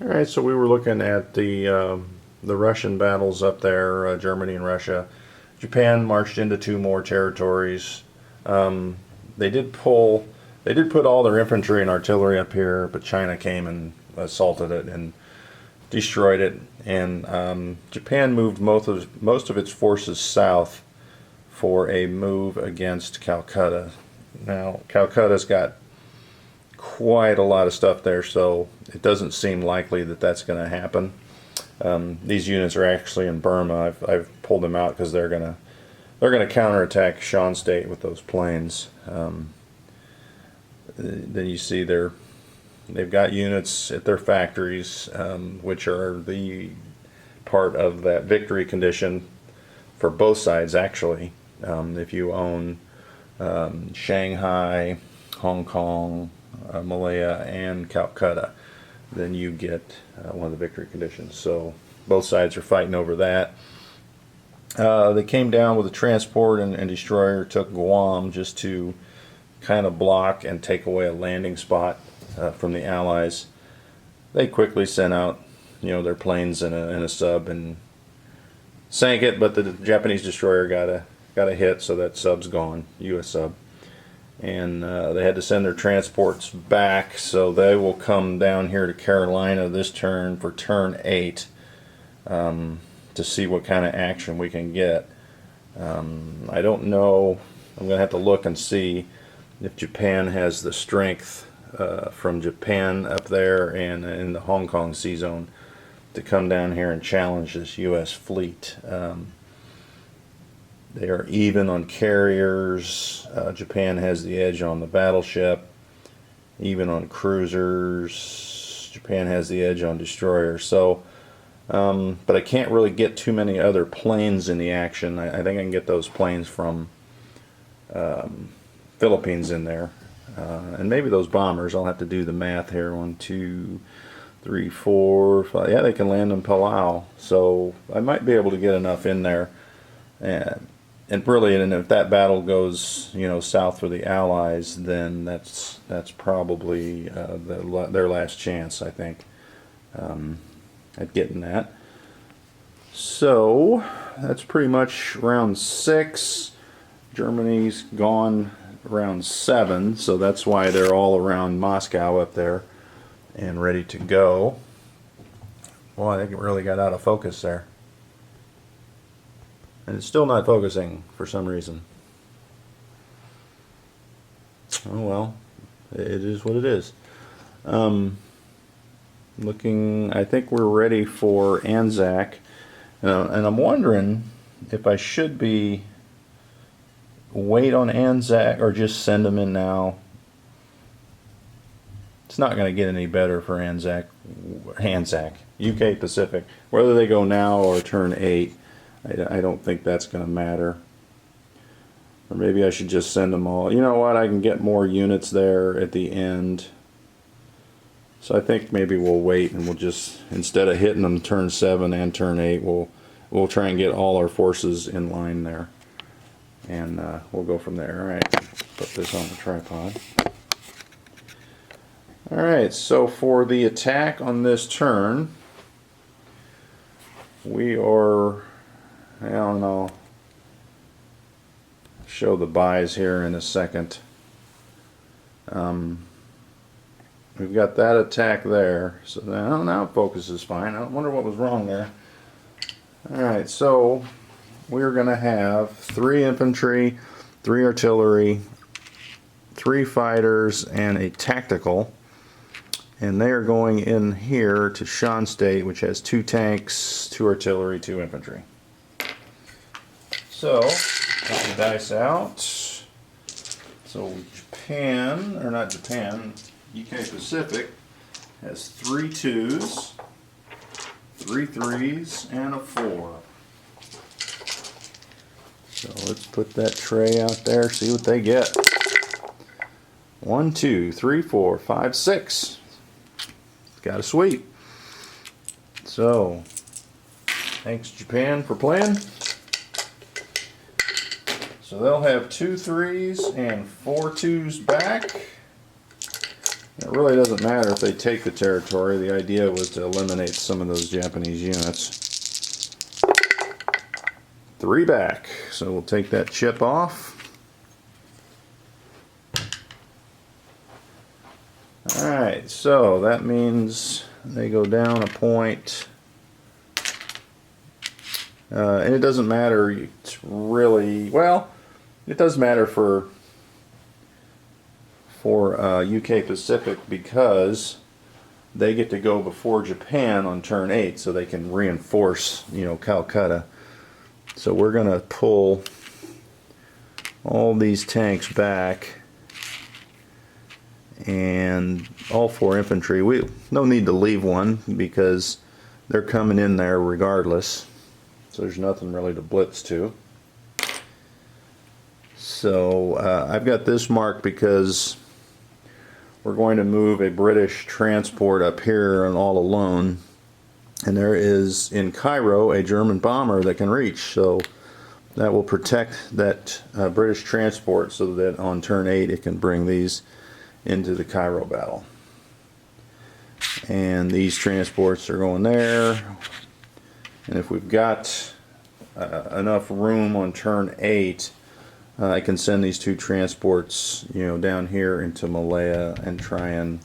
Alright, so we were looking at the Russian battles up there, Germany and Russia. Japan marched into two more territories. They did put all their infantry and artillery up here, but China came and assaulted it and destroyed it. And Japan moved most of its forces south for a move against Calcutta. Now, Calcutta's got quite a lot of stuff there, so it doesn't seem likely that that's going to happen. These units are actually in Burma. I've pulled them out because they're gonna counterattack Shan State with those planes. Then you see they've got units at their factories, which are the part of that victory condition for both sides. Actually, if you own Shanghai, Hong Kong, Malaya, and Calcutta, then you get one of the victory conditions. So both sides are fighting over that. They came down with a transport and destroyer, took Guam just to kind of block and take away a landing spot from the Allies. They quickly sent out, their planes and a sub and sank it, but the Japanese destroyer got a hit, so that sub's gone, U.S. sub. And they had to send their transports back, so they will come down here to Carolina this turn for turn 8 to see what kind of action we can get. I don't know. I'm going to have to look and see if Japan has the strength from Japan up there and in the Hong Kong Sea Zone to come down here and challenge this U.S. fleet. They are even on carriers. Japan has the edge on the battleship. Even on cruisers, Japan has the edge on destroyers. So, but I can't really get too many other planes in the action. I think I can get those planes from Philippines in there, and maybe those bombers. I'll have to do the math here. 1, 2, 3, 4, 5. Yeah, they can land in Palau. So I might be able to get enough in there. And really, and if that battle goes, south for the Allies, then that's probably their last chance, I think, at getting that. So that's pretty much round 6. Germany's gone round 7, so that's why they're all around Moscow up there and ready to go. Well, I think it really got out of focus there. And it's still not focusing for some reason. Oh well, it is what it is. Looking, I think we're ready for Anzac, and I'm wondering if I should be wait on Anzac or just send them in now. It's not going to get any better for Anzac, UK Pacific. Whether they go now or turn 8. I don't think that's going to matter. Or maybe I should just send them all. You know what? I can get more units there at the end. So I think maybe we'll wait and we'll just, instead of hitting them turn 7 and turn 8, we'll try and get all our forces in line there. And we'll go from there. Alright, put this on the tripod. Alright, so for the attack on this turn, we are... I don't know. Show the buys here in a second. We've got that attack there. So now focus is fine. I wonder what was wrong there. Alright, so we're going to have 3 infantry, 3 artillery, 3 fighters, and a tactical. And they are going in here to Shan State, which has 2 tanks, 2 artillery, 2 infantry. So, get the dice out. So Japan, or not Japan, UK Pacific has 3 2s, 3 3s, and a 4. So let's put that tray out there, see what they get. 1, 2, 3, 4, 5, 6. Got a sweep. So, thanks Japan for playing. So they'll have 2 3s and 4 2s back. It really doesn't matter if they take the territory. The idea was to eliminate some of those Japanese units. 3 back. So we'll take that chip off. Alright, so that means they go down a point. And it doesn't matter, it's really, well, it does matter for UK Pacific because they get to go before Japan on turn 8 so they can reinforce, you know, Calcutta. So we're going to pull all these tanks back and all 4 infantry. We no need to leave one because they're coming in there regardless. So there's nothing really to blitz to. So I've got this marked because we're going to move a British transport up here and all alone. And there is in Cairo a German bomber that can reach. So that will protect that British transport so that on turn 8 it can bring these into the Cairo battle. And these transports are going there. And if we've got enough room on turn 8, I can send these 2 transports, you know, down here into Malaya and try and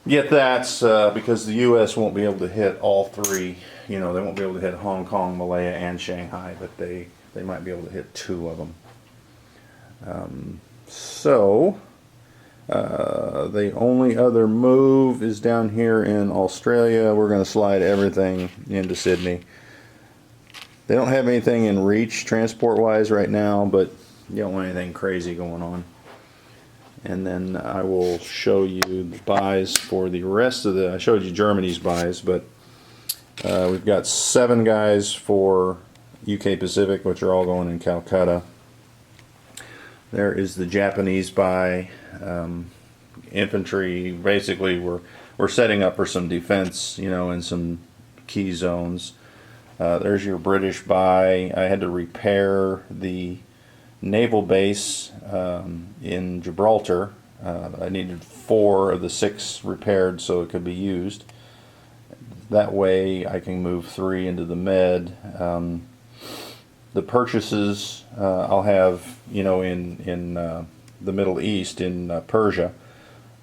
get that because the U.S. won't be able to hit all 3. You know, they won't be able to hit Hong Kong, Malaya, and Shanghai, but they might be able to hit 2 of them. The only other move is down here in Australia. We're going to slide everything into Sydney. They don't have anything in reach transport wise right now, but you don't want anything crazy going on. And then I will show you the buys for the rest of I showed you Germany's buys, but we've got 7 guys for UK Pacific, which are all going in Calcutta. There is the Japanese buy. Infantry, basically we're setting up for some defense, you know, in some key zones. There's your British buy. I had to repair the naval base in Gibraltar. I needed 4 of the 6 repaired so it could be used. That way I can move 3 into the Med. The purchases I'll have, you know, in the Middle East, in Persia.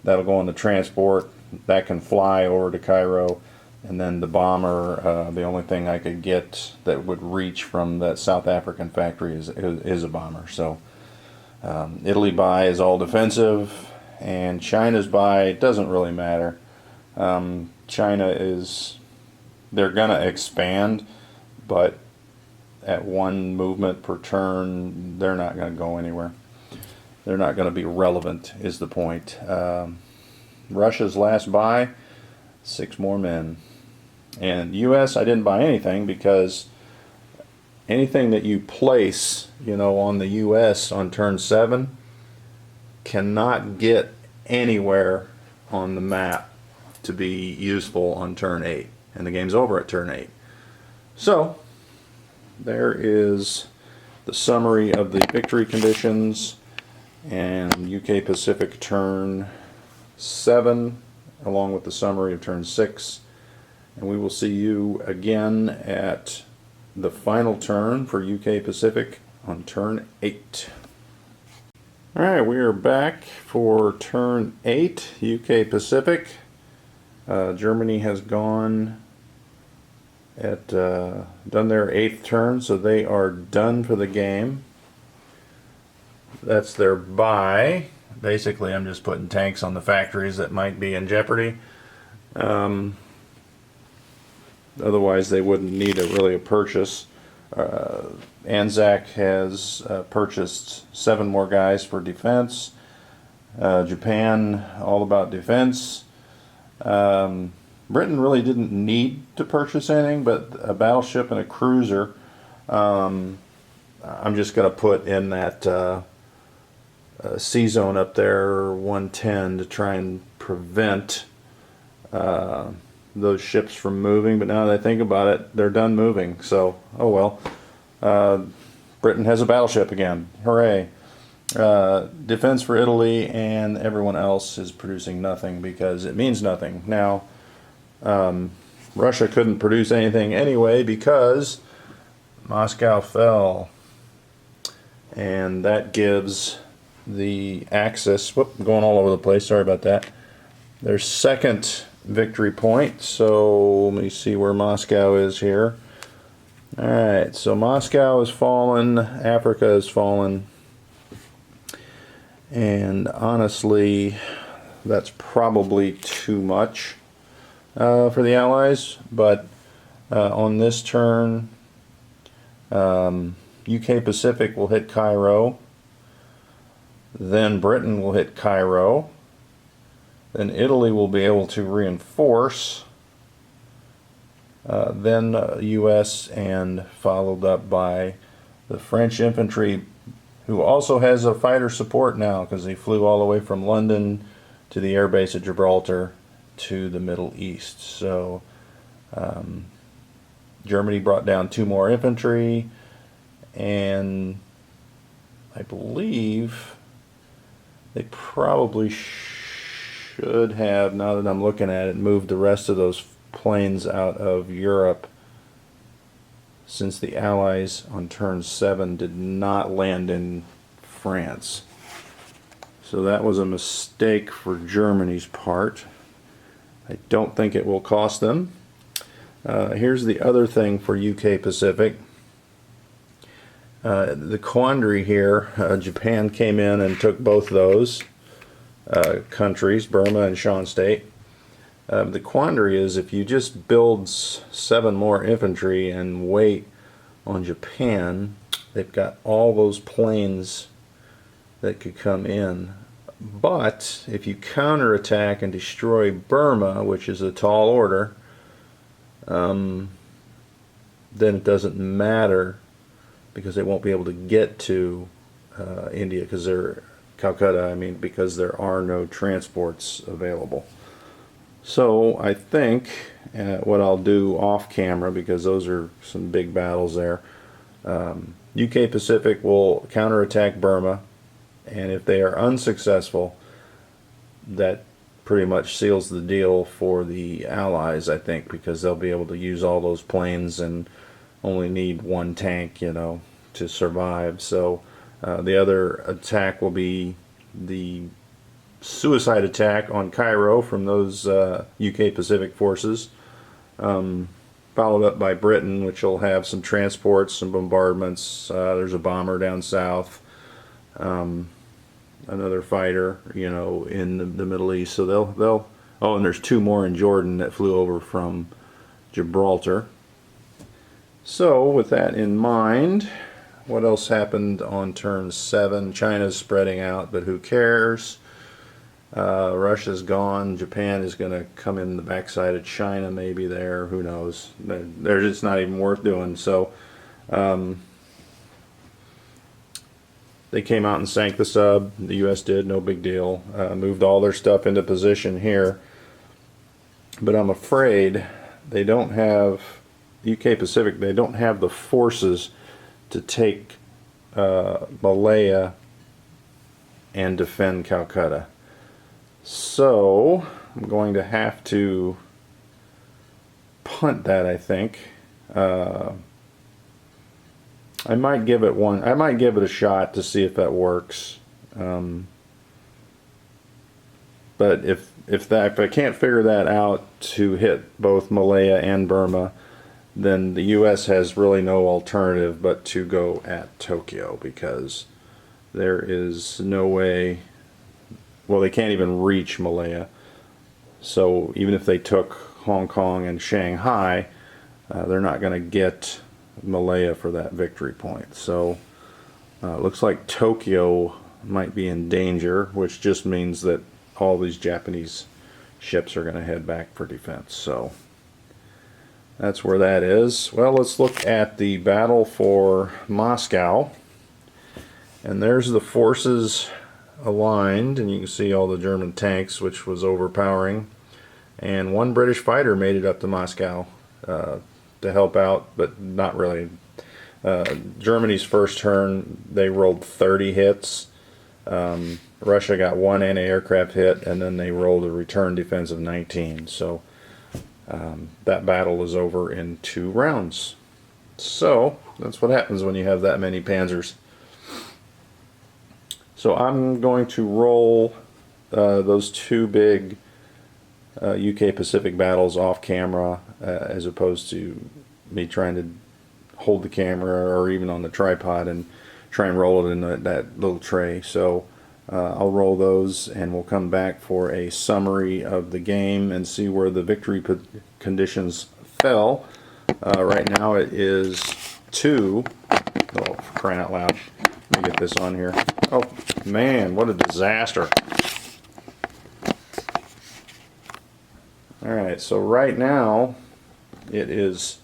That'll go on the transport. That can fly over to Cairo. And then the bomber, the only thing I could get that would reach from that South African factory is a bomber. So Italy buy is all defensive, and China's buy, it doesn't really matter. China is, they're going to expand, but at 1 movement per turn, they're not going to go anywhere. They're not going to be relevant, is the point. Russia's last buy, 6 more men. And US, I didn't buy anything because anything that you place, you know, on the US on turn 7 cannot get anywhere on the map to be useful on turn 8. And the game's over at turn 8. So, there is the summary of the victory conditions and UK Pacific turn 7 along with the summary of turn 6, and we will see you again at the final turn for UK Pacific on turn 8. Alright, we are back for turn 8 UK Pacific. Germany has gone at done their 8th turn, so they are done for the game. That's their buy. Basically, I'm just putting tanks on the factories that might be in jeopardy. Otherwise, they wouldn't need really a purchase. Anzac has purchased 7 more guys for defense. Japan, all about defense. Britain really didn't need to purchase anything, but a battleship and a cruiser. I'm just going to put in that sea zone up there, 110, to try and prevent those ships from moving. But now that I think about it, they're done moving. So, oh well. Britain has a battleship again. Hooray. defense for Italy, and everyone else is producing nothing because it means nothing. Now, Russia couldn't produce anything anyway because Moscow fell, and that gives the Axis, whoop, I'm going all over the place, sorry about that, their second victory point. So let me see where Moscow is here. Alright, so Moscow has fallen, Africa has fallen, and honestly that's probably too much for the Allies, but on this turn UK Pacific will hit Cairo, then Britain will hit Cairo, then Italy will be able to reinforce, then US, and followed up by the French infantry, who also has a fighter support now because they flew all the way from London to the airbase at Gibraltar to the Middle East. So Germany brought down 2 more infantry, and I believe they probably should have, now that I'm looking at it, moved the rest of those planes out of Europe, since the Allies on turn 7 did not land in France. So that was a mistake for Germany's part. I don't think it will cost them. Here's the other thing for UK Pacific. The quandary here, Japan came in and took both those countries, Burma and Shan State. The quandary is if you just build 7 more infantry and wait on Japan, they've got all those planes that could come in. But if you counterattack and destroy Burma, which is a tall order, then it doesn't matter, because they won't be able to get to India, because they're Calcutta, I mean, because there are no transports available. So I think what I'll do off camera, because those are some big battles there, UK Pacific will counterattack Burma, and if they are unsuccessful, that pretty much seals the deal for the Allies, I think, because they'll be able to use all those planes and only need 1 tank, you know, to survive. So the other attack will be the suicide attack on Cairo from those UK Pacific forces, followed up by Britain, which will have some transports, some bombardments. There's a bomber down south, another fighter, you know, in the Middle East. So they'll oh, and there's 2 more in Jordan that flew over from Gibraltar. So with that in mind, what else happened on turn 7? China's spreading out, but who cares? Russia's gone. Japan is going to come in the backside of China, maybe there. Who knows? They're just not even worth doing. So they came out and sank the sub. The U.S. did, no big deal. Moved all their stuff into position here. But I'm afraid they don't have, UK Pacific, they don't have the forces to take Malaya and defend Calcutta. So I'm going to have to punt that, I think. I might give it a shot to see if that works. But if I can't figure that out to hit both Malaya and Burma, then the U.S. has really no alternative but to go at Tokyo, because there is no way, well, they can't even reach Malaya. So even if they took Hong Kong and Shanghai, they're not going to get Malaya for that victory point. So it looks like Tokyo might be in danger, which just means that all these Japanese ships are going to head back for defense. So that's where that is. Well, let's look at the battle for Moscow. And there's the forces aligned, and you can see all the German tanks, which was overpowering. And 1 British fighter made it up to Moscow to help out, but not really. Germany's first turn, they rolled 30 hits. Russia got 1 anti-aircraft hit, and then they rolled a return defense of 19. So that battle is over in 2 rounds. So that's what happens when you have that many panzers. So I'm going to roll those 2 big UK Pacific battles off camera, as opposed to me trying to hold the camera or even on the tripod and try and roll it in that little tray. So I'll roll those, and we'll come back for a summary of the game and see where the victory conditions fell. Right now it is 2. Oh, for crying out loud. Let me get this on here. Oh man, what a disaster. Alright, so right now it is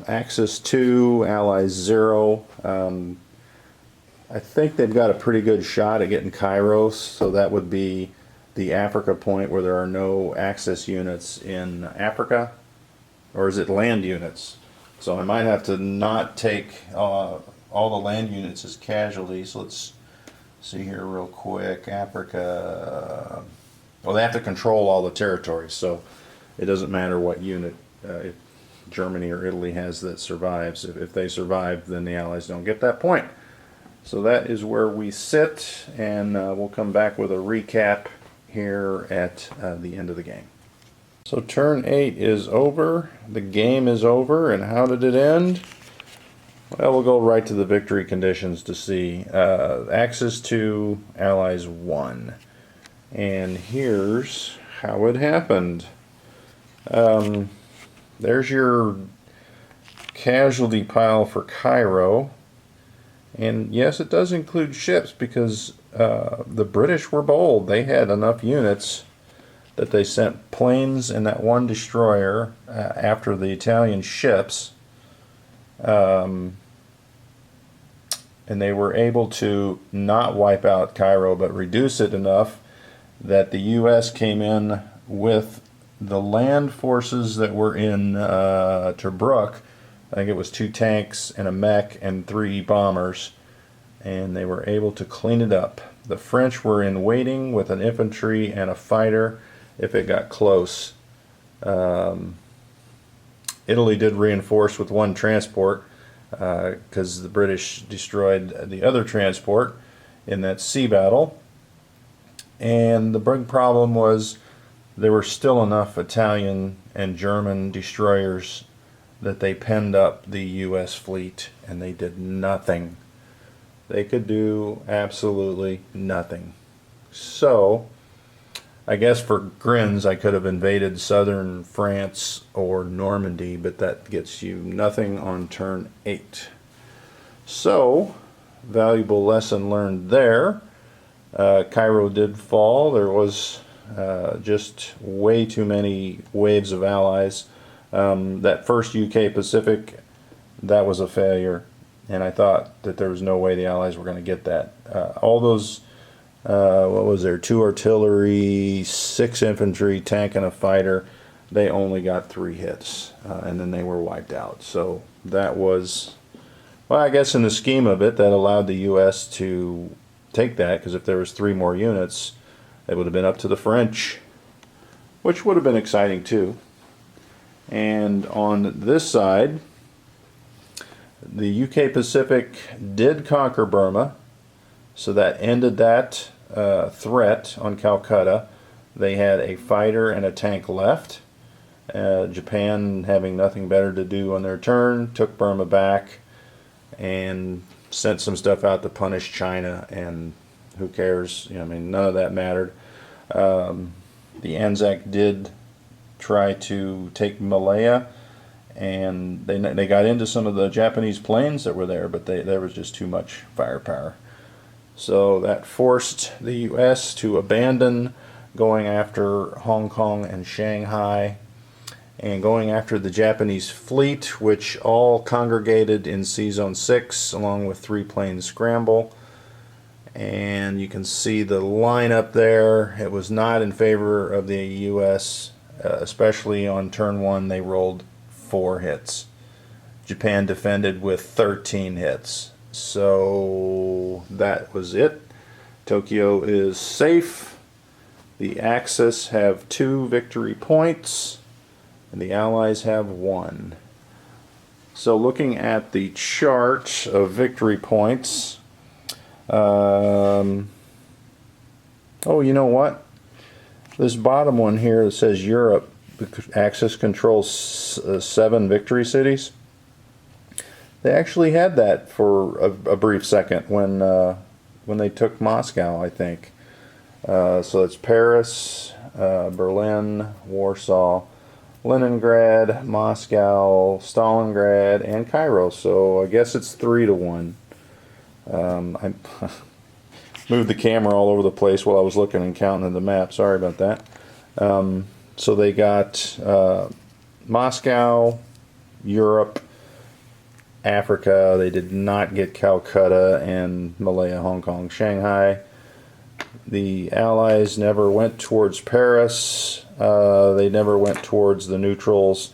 Axis 2, Allies 0. I think they've got a pretty good shot at getting Kairos, so that would be the Africa point where there are no Axis units in Africa. Or is it land units? So I might have to not take all the land units as casualties. Let's see here real quick. Africa. Well, they have to control all the territories, so it doesn't matter what unit if Germany or Italy has that survives. If they survive, then the Allies don't get that point. So that is where we sit, and we'll come back with a recap here at the end of the game. So turn 8 is over, the game is over, and how did it end? Well, we'll go right to the victory conditions to see. Axis 2, Allies 1. And here's how it happened. There's your casualty pile for Cairo. And yes, it does include ships, because the British were bold. They had enough units that they sent planes and that 1 destroyer after the Italian ships. And they were able to not wipe out Cairo, but reduce it enough that the U.S. came in with the land forces that were in Tobruk. I think it was 2 tanks and a mech and 3 bombers, and they were able to clean it up. The French were in waiting with an infantry and a fighter if it got close. Italy did reinforce with 1 transport because the British destroyed the other transport in that sea battle. And the big problem was there were still enough Italian and German destroyers that they penned up the U.S. fleet, and they did nothing. They could do absolutely nothing. So, I guess for grins, I could have invaded southern France or Normandy, but that gets you nothing on turn 8. So, valuable lesson learned there. Cairo did fall. There was just way too many waves of allies. That first UK Pacific, that was a failure, and I thought that there was no way the Allies were going to get that. All those, what was there, 2 artillery, 6 infantry, tank and a fighter, they only got 3 hits, and then they were wiped out. So that was, well, I guess in the scheme of it, that allowed the U.S. to take that, because if there was 3 more units, it would have been up to the French, which would have been exciting too. And on this side, the UK Pacific did conquer Burma, so that ended that threat on Calcutta. They had a fighter and a tank left. Japan, having nothing better to do on their turn, took Burma back and sent some stuff out to punish China, and who cares? You know, I mean, none of that mattered. The Anzac did try to take Malaya, and they got into some of the Japanese planes that were there, but there was just too much firepower. So that forced the U.S. to abandon going after Hong Kong and Shanghai, and going after the Japanese fleet, which all congregated in Sea Zone 6 along with 3 plane scramble. And you can see the line up there. It was not in favor of the U.S., especially on turn 1. They rolled 4 hits. Japan defended with 13 hits. So that was it. Tokyo is safe. The Axis have 2 victory points, and the Allies have 1. So looking at the chart of victory points, oh, you know what? This bottom one here that says Europe, the Axis controls 7 victory cities. They actually had that for a brief second when they took Moscow, I think. So it's Paris, Berlin, Warsaw, Leningrad, Moscow, Stalingrad, and Cairo. So I guess it's 3-1. I moved the camera all over the place while I was looking and counting the map. Sorry about that. So they got Moscow, Europe, Africa. They did not get Calcutta and Malaya, Hong Kong, Shanghai. The Allies never went towards Paris. They never went towards the neutrals.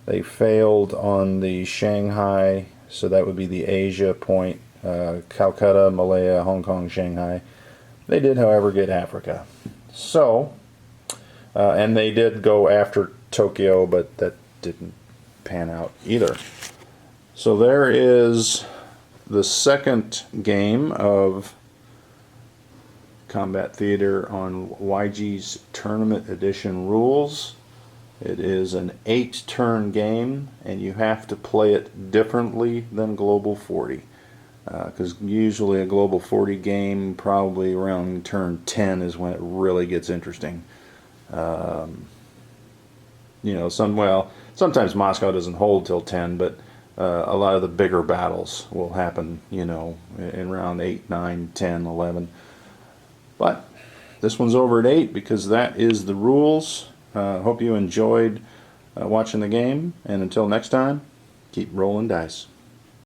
They failed on the Shanghai, so that would be the Asia point. Calcutta, Malaya, Hong Kong, Shanghai. They did, however, get Africa. So, and they did go after Tokyo, but that didn't pan out either. So there is the second game of Combat Theater on YG's Tournament Edition rules. It is an 8-turn game, and you have to play it differently than Global 40. Because usually a Global 40 game, probably around turn 10 is when it really gets interesting. You know, sometimes Moscow doesn't hold till 10, but a lot of the bigger battles will happen, you know, in round 8, 9, 10, 11. But this one's over at 8 because that is the rules. Hope you enjoyed watching the game, and until next time, keep rolling dice.